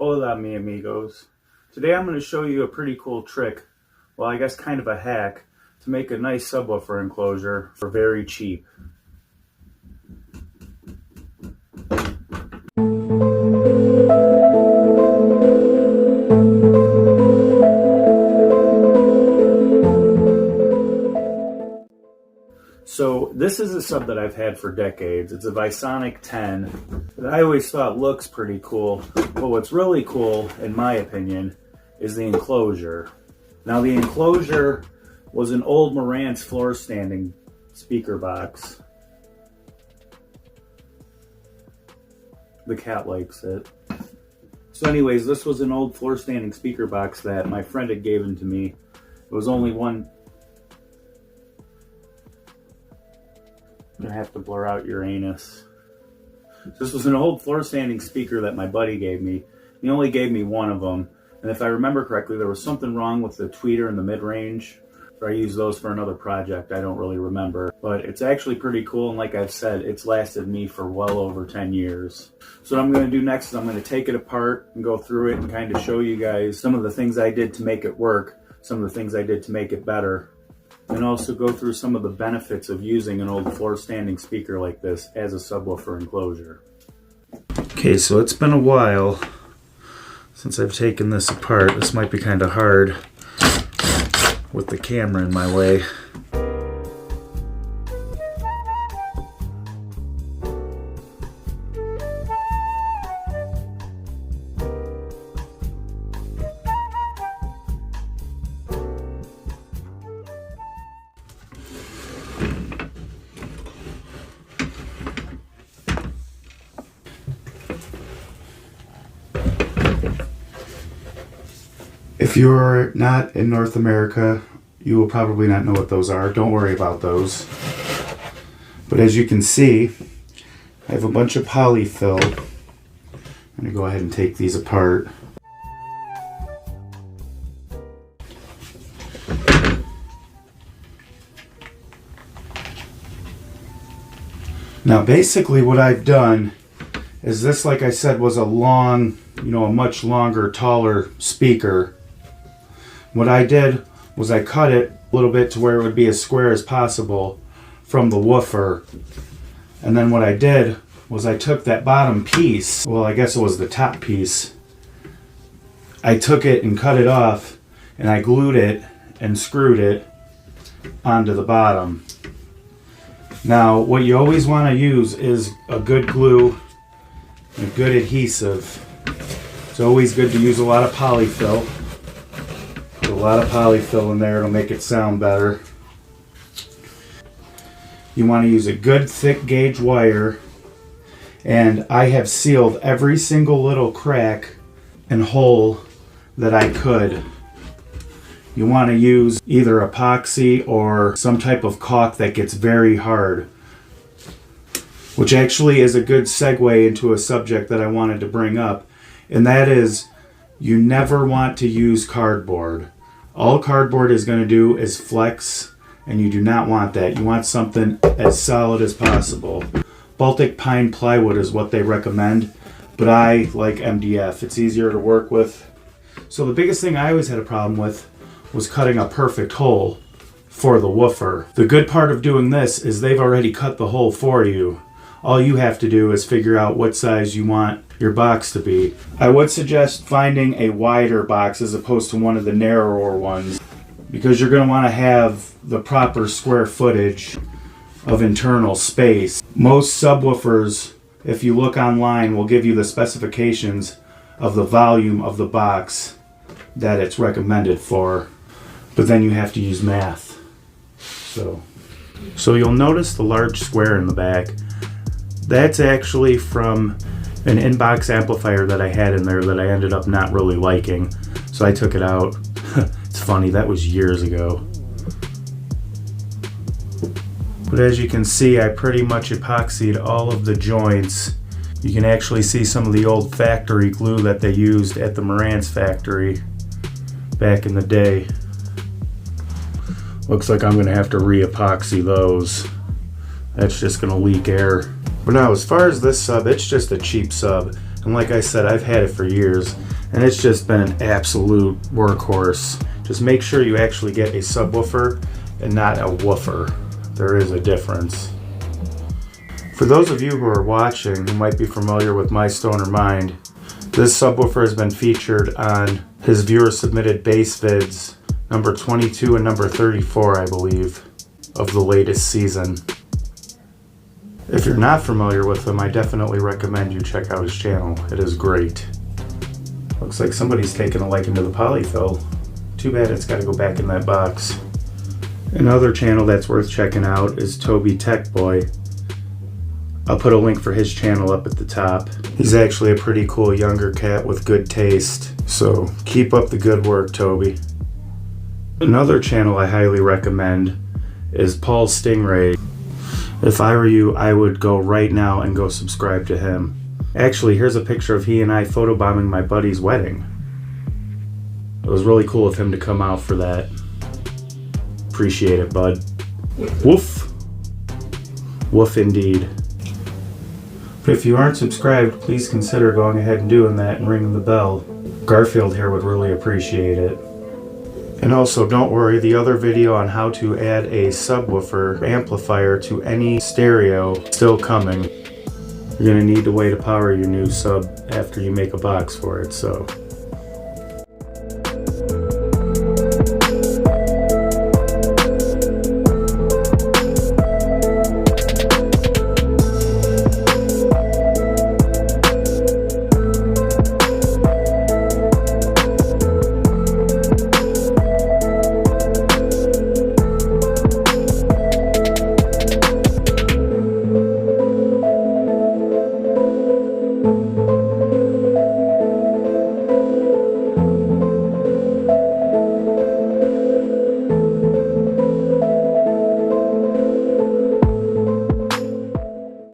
Hola mi amigos. Today I'm going to show you a pretty cool trick, well I guess kind of a hack, to make a nice subwoofer enclosure for very cheap. So this is a sub that I've had for decades. It's a Visonic 10 that I always thought looks pretty cool, but what's really cool, in my opinion, is the enclosure. Now the enclosure was an old Marantz floor standing speaker box. The cat likes it. So anyways, this was an old floor standing speaker box that my friend had given to me. It was only one. I'm gonna have to blur out Uranus. This was an old floor standing speaker that my buddy gave me. He only gave me one of them. And if I remember correctly, there was something wrong with the tweeter and the mid-range. So I used those for another project. I don't really remember. But it's actually pretty cool. And like I've said, it's lasted me for well over 10 years. So what I'm going to do next is I'm going to take it apart and go through it and kind of show you guys some of the things I did to make it work, some of the things I did to make it better, and also go through some of the benefits of using an old floor standing speaker like this as a subwoofer enclosure. Okay, so it's been a while since I've taken this apart. This might be kind of hard with the camera in my way. If you're not in North America, you will probably not know what those are. Don't worry about those. But as you can see, I have a bunch of polyfill. I'm going to go ahead and take these apart. Now basically what I've done is this, like I said, was a long, a much longer, taller speaker. What I did was I cut it a little bit to where it would be as square as possible from the woofer. And then what I did was I took that bottom piece, well I guess it was the top piece, I took it and cut it off and I glued it and screwed it onto the bottom. Now what you always want to use is a good glue, a good adhesive. It's always good to use a lot of polyfill. Put a lot of polyfill in there, it'll make it sound better. You want to use a good thick gauge wire, and I have sealed every single little crack and hole that I could. You want to use either epoxy or some type of caulk that gets very hard, which actually is a good segue into a subject that I wanted to bring up, and that is you never want to use cardboard. All cardboard is going to do is flex, and you do not want that. You want something as solid as possible. Baltic pine plywood is what they recommend, but I like MDF. It's easier to work with. So the biggest thing I always had a problem with was cutting a perfect hole for the woofer. The good part of doing this is they've already cut the hole for you. All you have to do is figure out what size you want your box to be. I would suggest finding a wider box as opposed to one of the narrower ones, because you're going to want to have the proper square footage of internal space. Most subwoofers, if you look online, will give you the specifications of the volume of the box that it's recommended for, but then you have to use math. So you'll notice the large square in the back. That's actually from an inbox amplifier that I had in there that I ended up not really liking, so I took it out. It's funny, that was years ago. But as you can see, I pretty much epoxied all of the joints. You can actually see some of the old factory glue that they used at the Marantz factory back in the day. Looks like I'm going to have to re-epoxy those. That's just going to leak air. But now, as far as this sub, it's just a cheap sub. And like I said, I've had it for years, and it's just been an absolute workhorse. Just make sure you actually get a subwoofer and not a woofer. There is a difference. For those of you who are watching who might be familiar with My Stoner Mind, this subwoofer has been featured on his viewer submitted bass vids, number 22 and number 34, I believe, of the latest season. If you're not familiar with him, I definitely recommend you check out his channel. It is great. Looks like somebody's taken a liking to the polyfill. Too bad it's got to go back in that box. Another channel that's worth checking out is Toby Tech Boy. I'll put a link for his channel up at the top. He's actually a pretty cool younger cat with good taste, so keep up the good work, Toby. Another channel I highly recommend is Paul Stingray. If I were you, I would go right now and go subscribe to him. Actually, here's a picture of he and I photobombing my buddy's wedding. It was really cool of him to come out for that. Appreciate it, bud. Woof. Woof indeed. But if you aren't subscribed, please consider going ahead and doing that and ringing the bell. Garfield here would really appreciate it. And also, don't worry, the other video on how to add a subwoofer amplifier to any stereo is still coming. You're going to need a way to power your new sub after you make a box for it, so